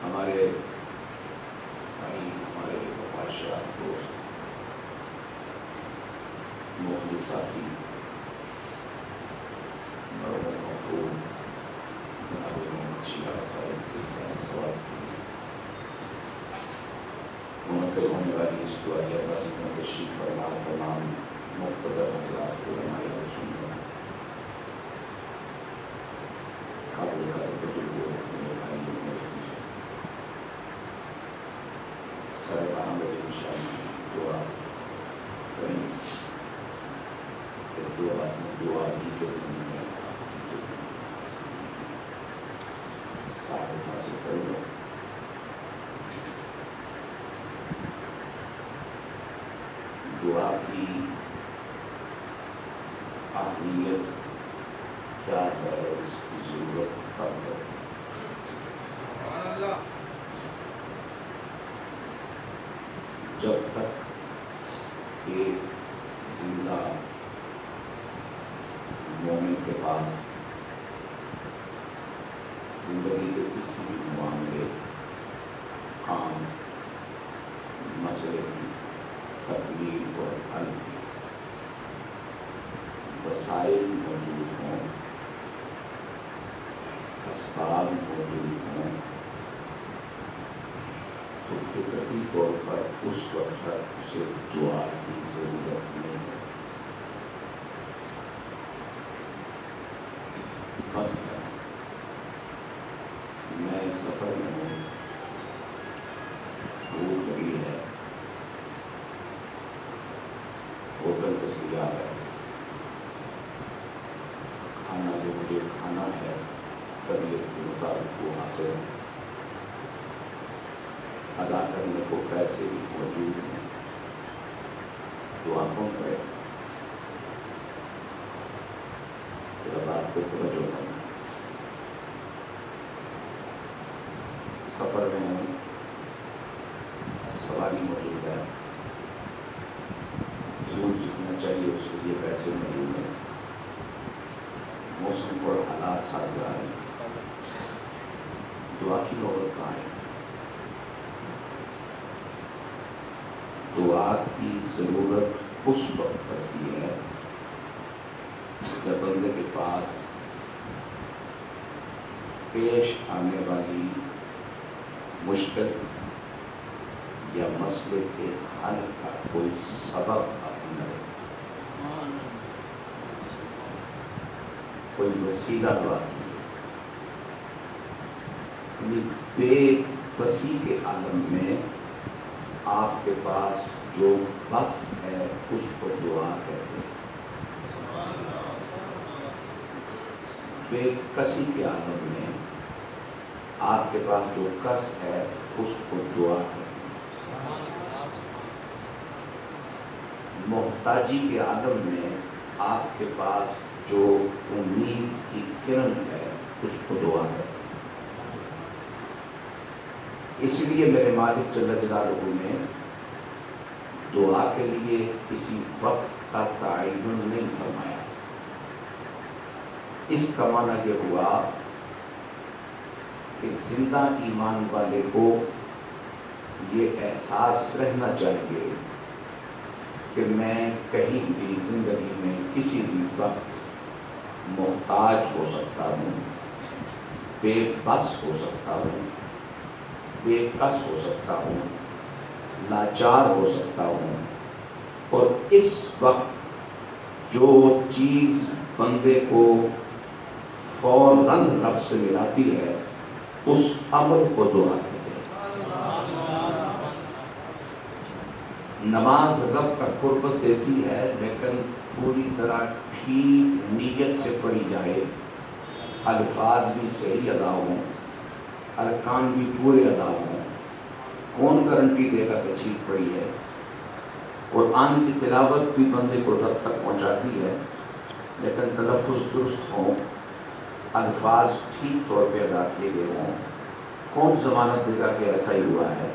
ہمارے بھائی، ہمارے معاشرات دوست، مخلص ساتھی مرحوم محفوظ جناب محمد شیعہ صاحب کے ساتھ سوال منعقد ہونے والی اس دعائیہ بازی میں تشریف فرما تمام مقتدر حضرات کو ہمارے رسول قابل بزرگوں میرے بھائی سارے 12 بجے انشاءاللہ دعا کریں دعا ہی کے زمین میں حاصل کر لو. دعا کی اہمیت کیا ہے، اس کی ضرورت کب ہے؟ جب تک ایک زندہ مومن کے پاس زندگی کے کسی بھی معاملے، کام، مسئلے کی تکلیف اور حل کی وسائل موجود ہوں، اسباب موجود ہوں، تو فطرتی طور پر اس وقت تک اسے دعا کی ضرورت نہیں ہے. بس میں سفر میں ہوں، بھوک لگی ہے، ہوٹل دستیاب ہے، کھانا جو مجھے کھانا ہے طبیعت کے مطابق وہ حاصل ہے، ادا کرنے کو پیسے بھی موجود ہیں، دعا کون کرے؟ بات کو توجہ کرنا. سفر میں ہوں، سواری موجود ہے، ضرور جتنا چاہیے اس کے لیے پیسے موجود ہیں، موسم اور حالات سازگار ہیں، دعا کی نوبت کہاں ہے؟ دعا کی ضرورت اس وقت پڑتی ہے جب بندے کے پاس پیش آنے والی مشکل یا مسئلے کے حل کا کوئی سبب نہ ہو، کوئی وسیلہ نہیں. بے بسی کے عالم میں آپ کے پاس جو بس ہے اس کو دعا کہتے ہیں. بے کسی کے عالم میں آپ کے پاس جو کس ہے اس کو دعا کہتے ہیں. محتاجی کے عالم میں آپ کے پاس جو امید کی کرن ہے اس کو دعا کہتے ہیں. اس لیے میرے مالک جل جلالہ نے دعا کے لیے کسی وقت کا تعین نہیں فرمایا. اس کا معنی یہ ہوا کہ زندہ ایمان والے کو یہ احساس رہنا چاہیے کہ میں کہیں بھی زندگی میں کسی بھی وقت محتاج ہو سکتا ہوں، بے بس ہو سکتا ہوں، بے کس ہو سکتا ہوں، لاچار ہو سکتا ہوں، اور اس وقت جو چیز بندے کو فوراً رب سے ملاتی ہے اس امر کو دعا کہتے ہیں۔ نماز رب کا قربت دیتی ہے، لیکن پوری طرح ٹھیک نیت سے پڑھی جائے، الفاظ بھی صحیح ادا ہوں، ارکان بھی پورے ادا ہوں۔ کون گارنٹی دے گا کہ ٹھیک پڑھی ہے؟ قرآن کی تلاوت بھی بندے کو رب تک پہنچاتی ہے، لیکن تلفظ درست ہوں، الفاظ ٹھیک طور پہ ادا کیے گئے ہوں۔ کون ضمانت دے گا کہ ایسا ہی ہوا ہے؟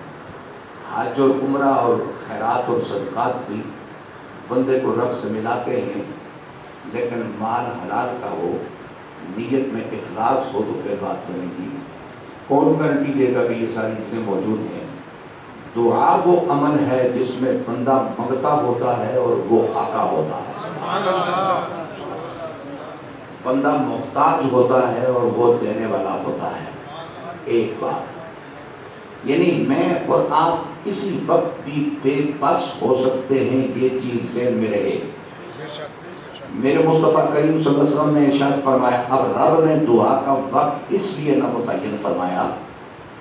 حج اور عمرہ اور خیرات اور صدقات بھی بندے کو رب سے ملاتے ہیں، لیکن مال حلال کا ہو، نیت میں اخلاص ہو تو پھر بات بنے گی۔ کون گارنٹی دے گا کہ یہ ساری چیزیں موجود ہیں؟ دعا وہ عمل ہے جس میں بندہ منگتا ہوتا ہے اور وہ آقا ہوتا ہے۔ سبحان اللہ۔ بندہ محتاج ہوتا ہے اور وہ دینے والا ہوتا ہے۔ ایک بات یعنی میں اور آپ کسی وقت بھی بے بس ہو سکتے ہیں، یہ چیز ذہن میں رہے۔ میرے مصطفیٰ کریم صلی اللہ علیہ وسلم نے ارشاد فرمایا، اب رب نے دعا کا وقت اس لیے نہ متعین فرمایا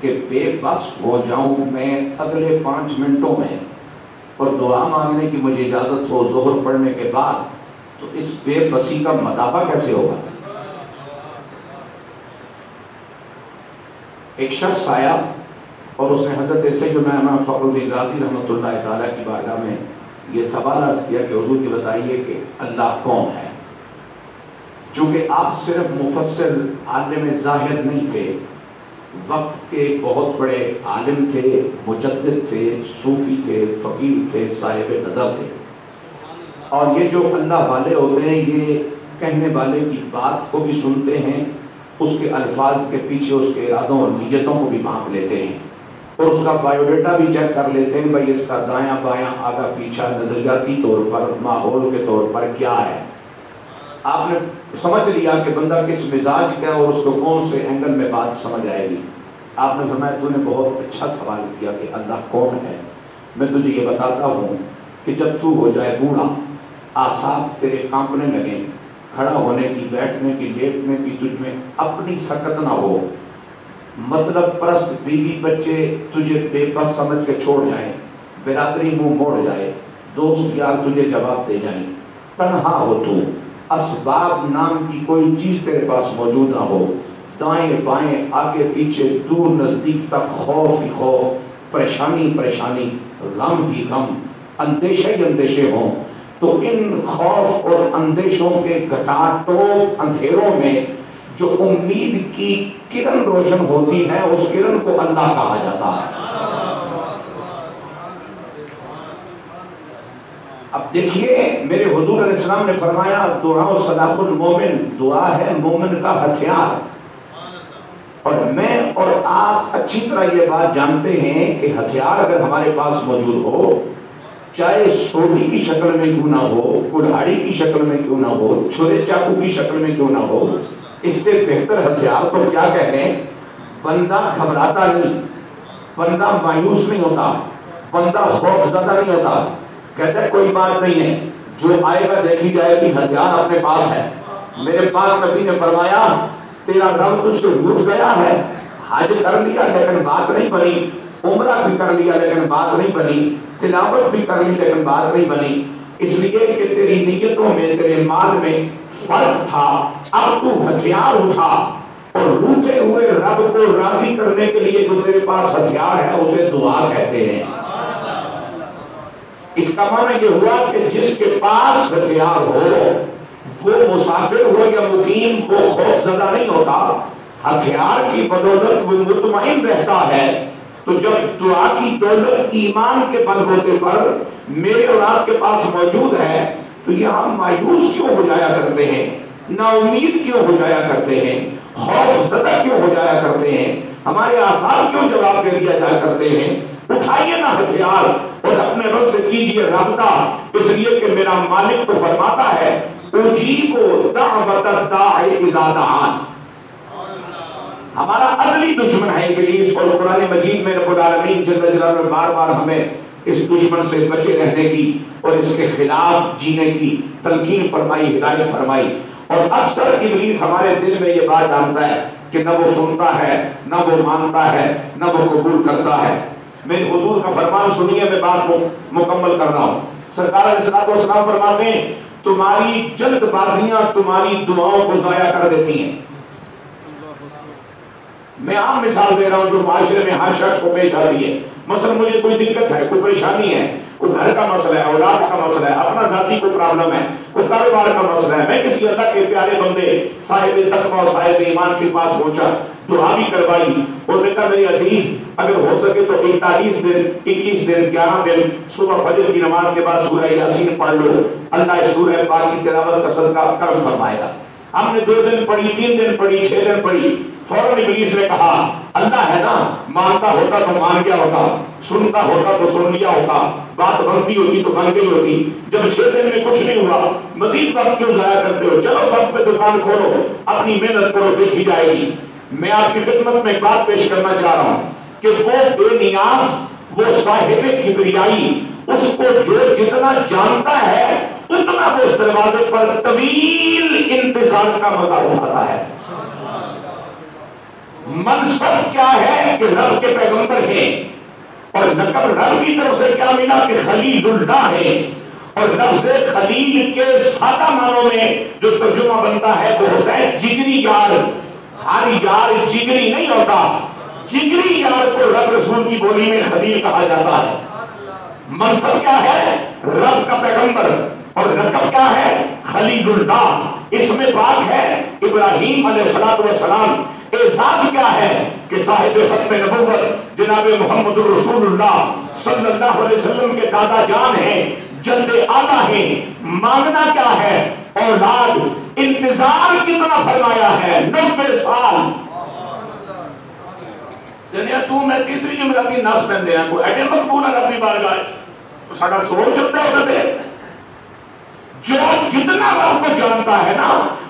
کہ بے بس ہو جاؤں میں اگلے 5 منٹوں میں اور دعا مانگنے کی مجھے اجازت ہو ظہر پڑھنے کے بعد، تو اس بے بسی کا مدافع کیسے ہوگا؟ ایک شخص آیا اور اس نے حضرت سیدنا امام فخر الدین رازی رحمۃ اللہ تعالیٰ کی بارگاہ میں یہ سوال عرض کیا کہ حضور یہ بتائیے کہ اللہ کون ہے؟ چونکہ آپ صرف مفسر عالم ظاہر نہیں تھے، وقت کے بہت بڑے عالم تھے، مجدد تھے، صوفی تھے، فقیر تھے، صاحب نظر تھے، اور یہ جو اللہ والے ہوتے ہیں یہ کہنے والے کی بات کو بھی سنتے ہیں، اس کے الفاظ کے پیچھے اس کے ارادوں اور نیتوں کو بھی مانپ لیتے ہیں، اور اس کا بایو ڈیٹا بھی چیک کر لیتے ہیں، بھائی اس کا دایاں بایاں آگا پیچھا نظریاتی طور پر، ماحول کے طور پر کیا ہے۔ آپ نے سمجھ لیا کہ بندہ کس مزاج کا اور اس کو کون سے اینگل میں بات سمجھ آئے گی۔ آپ نے فرمایا تو نے بہت اچھا سوال کیا کہ اللہ کون ہے۔ میں تجھے یہ بتاتا ہوں کہ جب تو ہو جائے بوڑھا، اعصاب تیرے کانپنے لگیں، کھڑا ہونے کی، بیٹھنے کی، لیٹنے کی تجھ میں اپنی سکت نہ ہو، مطلب پرست بیوی بچے تجھے بے بس سمجھ کے چھوڑ جائیں، برادری منہ موڑ جائے، دوست یار تجھے جواب دے جائیں، تنہا ہو تو، اسباب نام کی کوئی چیز تیرے پاس موجود نہ ہو، دائیں بائیں آگے پیچھے دور نزدیک تک خوف ہی خوف، پریشانی پریشانی، غم ہی غم، اندیشے ہی اندیشے ہوں، تو ان خوف اور اندیشوں کے گھٹاٹوپ اندھیروں میں جو امید کی کرن روشن ہوتی ہے اس کرن کو اللہ کہا جاتا ہے۔ اب دیکھیے میرے حضور علیہ السلام نے فرمایا دعا سلاح المومن، دعا ہے مومن کا ہتھیار، اور میں اور آپ اچھی طرح یہ بات جانتے ہیں کہ ہتھیار اگر ہمارے پاس موجود ہو، چاہے سوٹی کی شکل میں کیوں نہ ہو، کلہاڑی کی شکل میں کیوں نہ ہو، چھرے چاقو کی شکل میں کیوں نہ ہو، اس سے بہتر ہتھیار تو کیا کہتے ہیں؟ بندہ گھبراتا نہیں، بندہ مایوس نہیں ہوتا، بندہ خوف زدہ نہیں ہوتا، کہتا ہے کوئی بات نہیں ہے، جو آئے گا دیکھی جائے گی، ہتھیار اپنے پاس ہے۔ میرے پاک نبی نے فرمایا تیرا رب تجھ سے روٹھ گیا ہے، حج کر لیا لیکن بات نہیں بنی، عمرہ بھی کر لیا لیکن بات نہیں بنی، تلاوت بھی کر لی لیکن بات نہیں بنی، اس لیے کہ تیری نیتوں میں، تیرے مال میں فرق تھا۔ اب تو ہتھیار اٹھا اور روٹے ہوئے رب کو راضی کرنے کے لیے جو تیرے پاس ہتھیار ہے اسے دعا کہتے ہیں۔ اس کا معنی یہ ہوا کہ جس کے پاس ہتھیار ہو وہ مسافر ہو یا مقیم، وہ خوف زدہ نہیں ہوتا، ہتھیار کی بدولت وہ مطمئن رہتا ہے۔ تو جب دعا کی دولت ایمان کے بلبوتے پر میرے اور آپ کے پاس موجود ہے تو یہ ہم مایوس کیوں ہو جایا کرتے ہیں، نا امید کیوں ہو جایا کرتے ہیں، خوف زدہ کیوں ہو جایا کرتے ہیں، ہمارے آثار کیوں جواب دے دیا جایا کرتے ہیں؟ اٹھائیے نا ہتھیار اور اپنے رب سے کیجئے رابطہ، اس لیے کہ میرا مالک تو فرماتا ہے اجیب دعوت الداع اذا دعان، ہمارا اصلی دشمن ہے ابلیس، اور قرآن مجید میں رب العالمین جل جلالہ نے بار بار ہمیں اس دشمن سے بچے رہنے کی اور اس کے خلاف جینے کی تلقین فرمائی، ہدایت فرمائی۔ اور اکثر ابلیس ہمارے دل میں یہ بات ڈالتا ہے کہ نہ وہ سنتا ہے، نہ وہ مانتا ہے، نہ وہ قبول کرتا ہے۔ میرے حضور کا فرمان سنیے، میں بات کو مکمل کر رہا ہوں۔ سرکار علیہ السلام فرماتے ہیں تمہاری جلد بازیاں تمہاری دعاؤں کو ضائع کر دیتی ہیں۔ میں عام مثال دے رہا ہوں جو معاشرے میں ہر شخص کو پیش آتی ہے۔ مثلا مجھے کوئی دقت ہے، کوئی پریشانی ہے، کوئی گھر کا مسئلہ ہے، اولاد کا مسئلہ ہے، اپنا ذاتی کوئی پرابلم ہے، کوئی کاروبار کا مسئلہ ہے، میں کسی اللہ کے پیارے بندے صاحب تقویٰ اور صاحب ایمان کے پاس پہنچا، دعا بھی کروائی اور نے کہا میرے عزیز اگر ہو سکے تو 41 دن 21 دن 11 دن صبح فجر کی نماز کے بعد سورہ یاسین پڑھ لو، اللہ اس سورہ پاک کی تلاوت کا صدقہ کرم فرمائے گا۔ ہم نے 2 دن پڑھی، 3 دن پڑھی، 6 دن پڑھی، فوراً ابلیس نے کہا اللہ ہے نا، مانتا ہوتا تو مان گیا ہوتا، سنتا ہوتا تو سن لیا ہوتا، بات بنتی ہوتی تو بن گئی ہوتی، جب 6 دن میں کچھ نہیں ہوا مزید وقت کیوں ضائع کرتے ہو؟ چلو وقت پہ دکان کھولو، اپنی محنت کرو، دیکھی جائے گی۔ میں آپ کی خدمت میں ایک بات پیش کرنا چاہ رہا ہوں کہ وہ بے نیاز، وہ صاحب کبریائی، اس کو جو جتنا جانتا ہے اتنا وہ اس دروازے پر طویل انتظار کا مزہ اٹھاتا ہے۔ منصب کیا ہے کہ رب کے پیغمبر ہیں، اور لقب رب کی طرف سے کیا ملا کہ خلیل اللہ ہے، اور لفظ خلیل کے سادہ معنوں میں جو ترجمہ بنتا ہے وہ ہوتا ہے جگری یار۔ ہر یار جگری نہیں ہوتا، جگری یار کو رب رسول کی بولی میں خلیل کہا جاتا ہے۔ منصب کیا ہے؟ رب کا پیغمبر، اور لقب کیا ہے؟ خلیل اللہ۔ اس میں بات ہے ابراہیم علیہ السلام۔ اعزاز کیا ہے کہ صاحب ختم نبوت جناب محمد الرسول اللہ صلی اللہ علیہ وسلم کے دادا جان ہیں، جد آلہ ہیں۔ مانگنا کیا ہے؟ اولاد۔ انتظار کتنا فرمایا ہے؟ 90 سال۔ جنیا تو میں تیسری جملہ کی نس بندے ہیں، کوئی ایڈے مقبول ہے اپنی بارگاہ، ساڑھا سوچ چلتا ہے ہوتا ہے۔ جو جتنا رب کو جانتا ہے نا،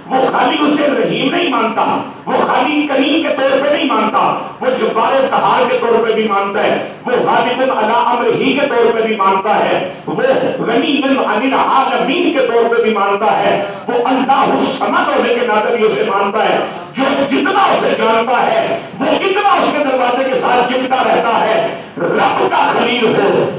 وہ خالی اسے رحیم نہیں مانتا، وہ خالی کریم کے طور پہ نہیں مانتا، وہ جبار قہار کے طور پہ بھی مانتا ہے، وہ غالب علی امر ہی کے طور پہ بھی مانتا ہے، وہ غنی عن العالمین کے طور پہ بھی مانتا ہے، وہ اللہ الصمد ہونے کے ناطے بھی اسے مانتا ہے۔ جو جتنا اسے جانتا ہے وہ اتنا اس کے دروازے کے ساتھ چمٹا رہتا ہے۔ رب کا خلیل ہو،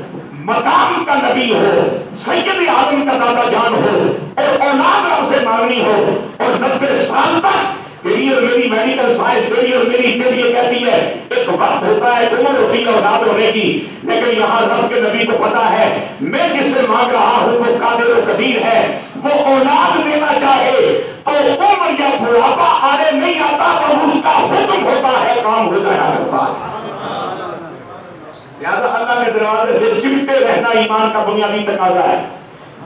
مقام کا نبی ہو، سید عالم کا دادا جان ہو، اور اولاد رب سے مانگنی ہو، اور 90 سال تک تیری اور میری میڈیکل سائنس تیری اور میری یہ کہتی ہے ایک وقت ہوتا ہے، عمر ہوتی ہے اولاد ہونے کی، لیکن یہاں رب کے نبی کو پتا ہے میں جس سے مانگ رہا ہوں وہ قادر و قدیر ہے، وہ اولاد دینا چاہے تو عمر یا بڑھاپا آنے نہیں آتا، اور اس کا حکم ہوتا ہے کام ہو جایا کرتا ہے۔ لہذا اللہ کے دروازے سے چمٹے رہنا ایمان کا بنیادی تقاضا ہے۔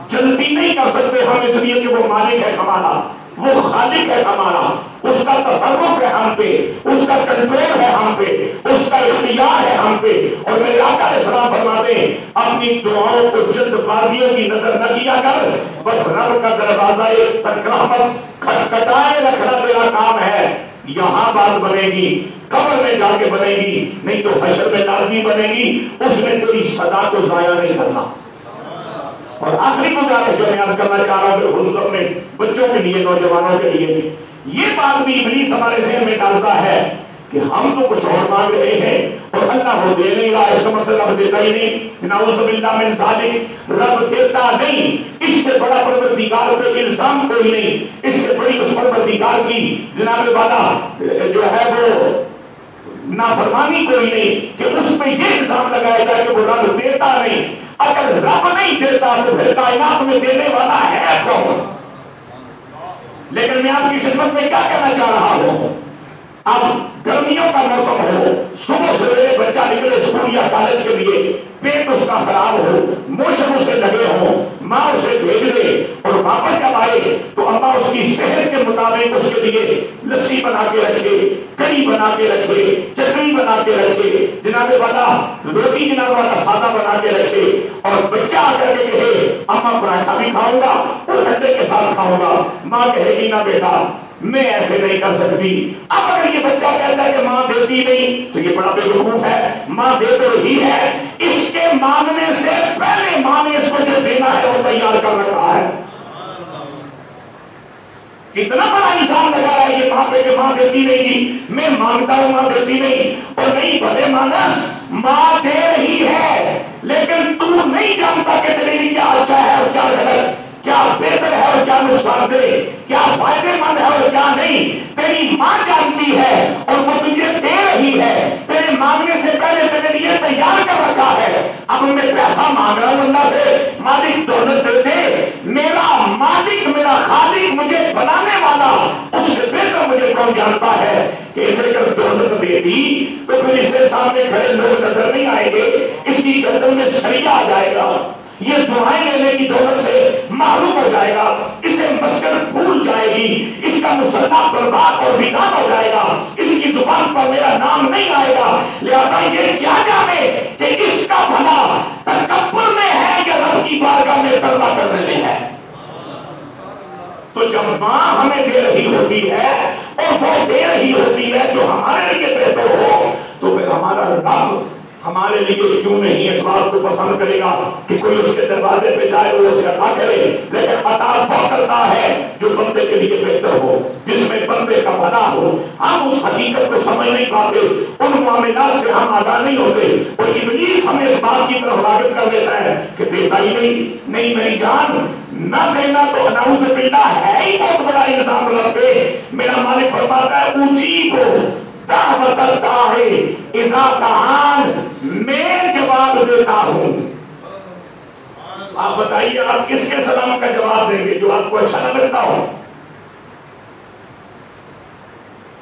جلدی نہیں کر سکتے ہم اس لیے کہ وہ مالک ہے ہمارا، وہ خالق ہے ہمارا، اس کا تصرف ہے ہم پہ، اس کا کنٹرول ہے ہم پہ، اس کا اختیار ہے ہم پہ۔ اور میرے آقا علیہ السلام فرماتے ہیں اپنی دعاؤں کو جلد بازیوں کی نظر نہ کیا کر، بس رب کا دروازہ ایک تکرامت کھٹکھٹائے رکھنا تیرا کام ہے۔ یہاں بات بنے گی، قبر میں جا کے بنے گی، نہیں تو حشر میں لازمی بنے گی، اس میں تیری صدا کو ضائع نہیں کرنا۔ اور آخری گزارش جو میں عرض کرنا چاہ رہا ہوں کہ خصوص اپنے بچوں کے لیے، نوجوانوں کے لیے، یہ بات بھی ابلیس ہمارے ذہن میں ڈالتا ہے کہ ہم تو کچھ اور مانگ رہے ہیں اور اللہ وہ دے نہیں رہا، اس کا مطلب رب دیتا ہی نہیں، نعوذ باللہ من ذالک، رب دیتا نہیں۔ اس سے بڑا پروردگار پہ الزام کوئی نہیں، اس سے بڑی اس پروردگار کی جناب والا جو ہے وہ نافرمانی کوئی نہیں کہ اس پہ یہ الزام لگایا جائے کہ وہ رب دیتا نہیں۔ اگر رب نہیں دیتا تو پھر کائنات میں دینے والا ہے کون؟ لیکن میں آپ کی خدمت میں کیا کہنا چاہ رہا ہوں، اب گرمیوں کا موسم ہو، صبح سویرے بچہ نکلے اسکول یا کالج کے لیے، پیٹ اس کا خراب ہو، موشن اسے لگے ہوں، ماں اسے بھیج دے اور واپس جب آئے تو اماں اس کی صحت کے مطابق اس کے لیے لسی بنا کے رکھے، کڑی بنا کے رکھے، چٹنی بنا کے رکھے، جناب والا روٹی جناب والا سادہ بنا کے رکھے، اور بچہ آ کر کے کہے اماں پراٹھا بھی کھاؤں گا اور انڈے کے ساتھ کھاؤں گا، ماں کہے گی نہ بیٹا میں ایسے نہیں کر سکتی۔ اب اگر یہ بچہ کہتا ہے کہ ماں دے دی نہیں تو یہ بڑا بیوقوف ہے، ماں دے تو رہی ہے، اس کے مانگنے سے پہلے ماں نے اس کو جو دینا ہے وہ تیار کر رکھا ہے۔ کتنا بڑا انسان لگا ہے یہ وہاں پہ کہ ماں دیتی نہیں جی، میں مانگتا ہوں ماں دیتی نہیں، اور نہیں بھلے مانس ماں دے رہی ہے لیکن تو نہیں جانتا کہ تیرے لیے کیا اچھا ہے اور کیا غلط، کیا بہتر ہے اور کیا نقصان دہ، کیا فائدے مند ہے اور کیا نہیں، تیری ماں جانتی ہے اور وہ تجھے دے رہی ہے، تیرے مانگنے سے پہلے تیرے لیے تیار کر رکھا ہے۔ اب میں پیسہ مانگ رہا ہوں اللہ سے، مالک دولت دے دے، میرا مالک میرا خالق مجھے بنانے والا اس سے بہتر مجھے کون جانتا ہے کہ اسے اگر دولت دے دی تو پھر اسے سامنے کھڑے لوگ نظر نہیں آئیں گے، اس کی گردن میں سریا آ جائے گا، یہ دعائیں لینے کی دولت سے معروف ہو جائے گا، اسے مسجد بھول جائے گی، اس کا مسلح برباد اور بیکار ہو جائے گا، اس کی زبان پر میرا نام نہیں آئے گا، لہذا یہ کیا جانے کہ اس کا بھلا تکبر میں ہے یا رب کی بارگاہ میں توبہ کرنے میں ہے۔ تو جب ماں ہمیں دے رہی ہوتی ہے اور وہ دے رہی ہوتی ہے جو ہمارے لیے بہتر ہو، تو پھر ہمارا رب ہمارے لیے کیوں نہیں اس بات کو پسند کرے گا کہ کوئی اس کے دروازے پہ جائے وہ اسے عطا کرے، لیکن عطا وہ کرتا ہے جو بندے کے لیے بہتر ہو، جس میں بندے کا بھلا ہو۔ ہم اس حقیقت کو سمجھ نہیں پاتے، ان معاملات سے ہم آگاہ نہیں ہوتے، اور ابلیس ہمیں اس بات کی طرف راغب کر دیتا ہے کہ دیتا ہی نہیں میری جان، نہ دینا تو نعوذ باللہ ہے ہی بہت بڑا الزام رب پہ۔ میرا مالک فرماتا ہے اونچی کو دعوت الداعی اذا دعان، میں جواب دیتا ہوں۔ آپ بتائیے آپ کس کے سلام کا جواب دیں گے جو آپ کو اچھا نہ لگتا ہو،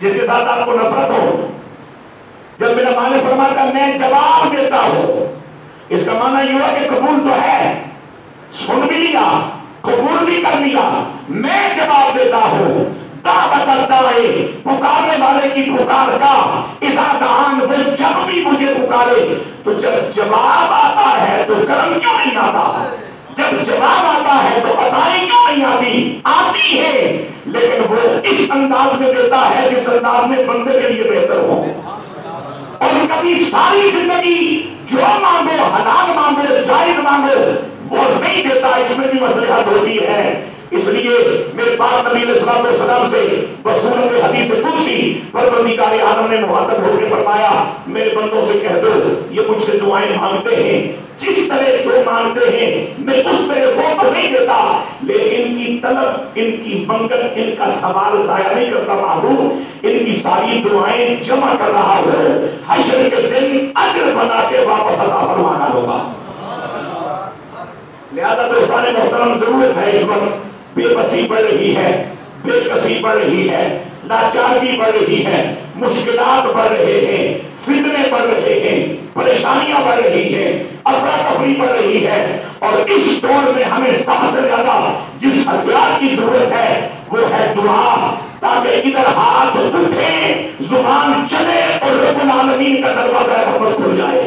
جس کے ساتھ آپ کو نفرت ہو؟ جب میرا مالک فرماتا ہے میں جواب دیتا ہوں، اس کا معنی یہ ہوا کہ قبول تو ہے، سن بھی لیا قبول بھی کر لیا، میں جواب دیتا ہوں۔ دعوت الداعی، پکارنے والے کی پکار کا، اذا دعان، وہ جب بھی مجھے پکارے۔ تو جب جواب آتا ہے تو کرم کیوں نہیں آتا؟ جب جواب آتا ہے تو عطائیں کیوں نہیں آتی؟ آتی ہے، لیکن وہ اس انداز میں دیتا ہے جس انداز میں بندے کے لیے بہتر ہو۔ اور کبھی ساری زندگی جو مانگو، حلال مانگو، جائز مانگو، وہ نہیں دیتا، اس میں بھی مصلحت ہوتی ہے۔ اس لیے میرے پاک نبی علیہ السلام سے بصورت حدیث قدسی پروردگار عالم نے مخاطب ہو کے فرمایا میرے بندوں سے کہہ دو یہ مجھ سے دعائیں مانگتے ہیں، جس طرح جو مانگتے ہیں میں اس طرح وہ تو نہیں دیتا، لیکن ان کی طلب، ان کی منگت، ان کا سوال ضائع نہیں کرتا معبود، ان کی ساری دعائیں جمع کر رہا ہوں، حشر کے دن اجر بنا کے واپس عطا فرمانا ہوگا۔ لہذا دوستان محترم ضرورت ہے اس وقت، بے بسی بڑھ رہی ہے، بے کسی بڑھ رہی ہے، لاچاری بڑھ رہی ہے، مشکلات بڑھ رہے ہیں، فتنے بڑھ رہے ہیں، پریشانیاں بڑھ رہی ہیں، افراتفری بڑھ رہی ہے، اور اس دور میں ہمیں سب سے زیادہ جس ہتھیار کی ضرورت ہے وہ ہے دعا، تاکہ ادھر ہاتھ اٹھے، زبان چلے اور رب العالمین کا دروازہ رحمت کھل جائے۔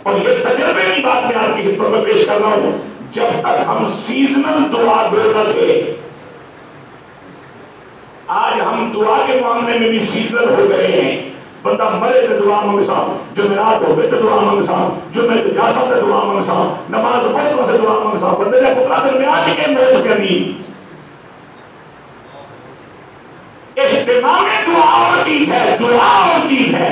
اور یہ تجربے کی بات میں آپ کی خدمت میں پیش کر رہا ہوں، جب تک ہم سیزنل دعا بولنا تھے، آج ہم دعا کے معاملے میں بھی سیزنل ہو گئے ہیں۔ بندہ مرے تو دعا منگسا، جمعرات ہو گئے تو دعا منگسا، جمعے تو جاسا تو دعا منگسا، نماز پڑھنے سے دعا منگسا، بندے نے پترا درمیان کے موت کرنی۔ اہتمام دعا اور چیز ہے، دعا اور چیز ہے۔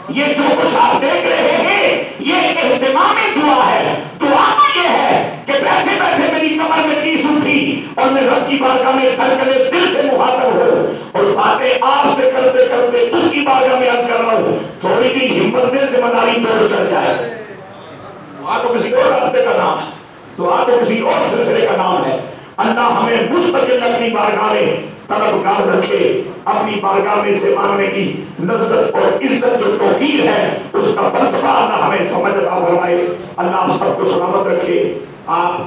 یہ جو کچھ آپ دیکھ رہے ہیں یہ اہتمام دعا ہے۔ دعا تو یہ ہے کہ بیٹھے بیٹھے میری کمر میں ٹیس اٹھی اور میں رب کی بارگاہ میں دھڑکنے دل سے مخاطب ہوں اور باتیں آپ سے کرتے کرتے اس کی بارگاہ میں عرض کر رہا ہوں، تھوڑی سی ہمت دے سے مداری توڑ چڑھ جائے۔ دعا تو کسی اور رابطے کا نام ہے، دعا تو کسی اور سلسلے کا نام ہے۔ اللہ ہمیں مستقل اپنی بارگاہ میں طلبگار رکھے، اپنی بارگاہ میں سے مانگنے کی لذت اور عزت جو توقیر ہے اس کا فلسفہ اللہ ہمیں سمجھ عطا فرمائے۔ اللہ آپ سب کو سلامت رکھے۔ آپ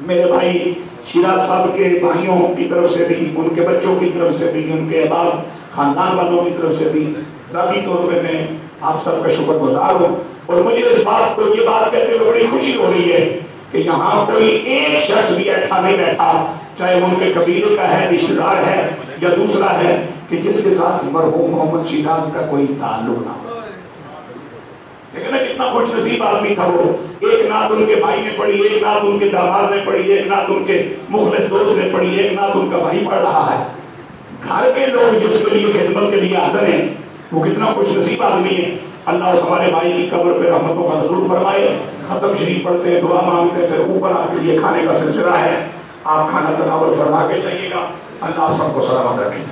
میرے بھائی شیراز صاحب کے بھائیوں کی طرف سے بھی، ان کے بچوں کی طرف سے بھی، ان کے احباب خاندان والوں کی طرف سے بھی ذاتی طور پہ میں آپ سب کا شکر گزار ہوں، اور مجھے اس بات کو یہ بات کہتے ہوئے بڑی خوشی ہو رہی ہے کہ یہاں کوئی ایک شخص بھی ایسا نہیں بیٹھا چاہے وہ ان کے قبیلے کا ہے، رشتہ دار ہے یا دوسرا ہے، کہ جس کے ساتھ مرحوم محمد شیراز کا کوئی تعلق نہ ہو. لیکن کتنا خوش نصیب آدمی تھا وہ. ایک نعت ان کے بھائی نے پڑھی، ایک نعت ان کے داماد نے پڑھی، ایک نعت ان کے مخلص دوست نے پڑھی، ایک نعت ان کا بھائی پڑھ رہا ہے. گھر کے لوگ جس کے لیے خدمت کے لیے حاضر ہیں وہ کتنا خوش نصیب آدمی ہے. اللہ اس ہمارے بھائی کی قبر پہ رحمتوں کا نزول فرمائے. ختم شریف پڑھتے ہیں، دعا مانگتے ہیں، پھر اوپر آپ کے لیے کھانے کا سلسلہ ہے. آپ کھانا تناول فرما کے جائیے گا. اللہ سب کو سلامت رکھے.